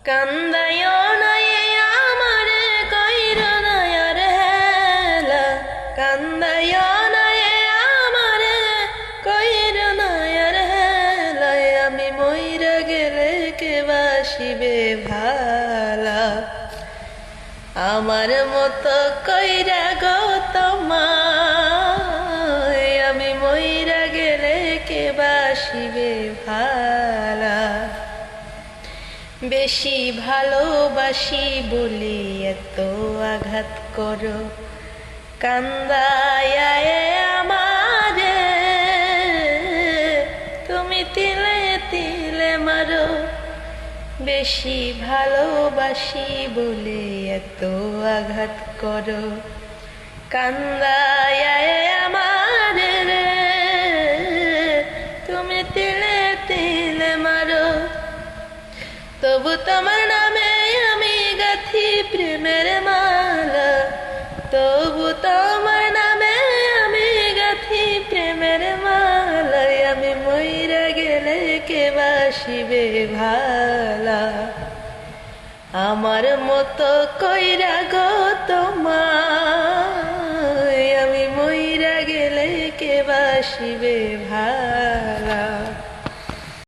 কান্দায় নাই আমারে কইরো না আর হেলা, কান্দায় নাই আমারে কইরো না আর হেলা, আমি মইরা গেলে কে বাসিবে ভালা, আমার মতো কইরা গো তোমায়, আমি মইরা গেলে কে বাসিবে ভালা। বেশি ভালোবাসি বলে এত আঘাত করো, কান্দায় আমারে তুমি তিলে তিলে মারো। বেশি ভালোবাসি বলে এত আঘাত করো, কান্দায় আমারে তুমি তিলে তিলে মারো। তবু তোমার নামে আমি গাথি প্রেমের মালা, তবু তোমার নামে আমি গাথি প্রেমের মালা, আমি মইরা গেলে কে বাসিবে ভালা, আমার মতো কইরা গো তোমার।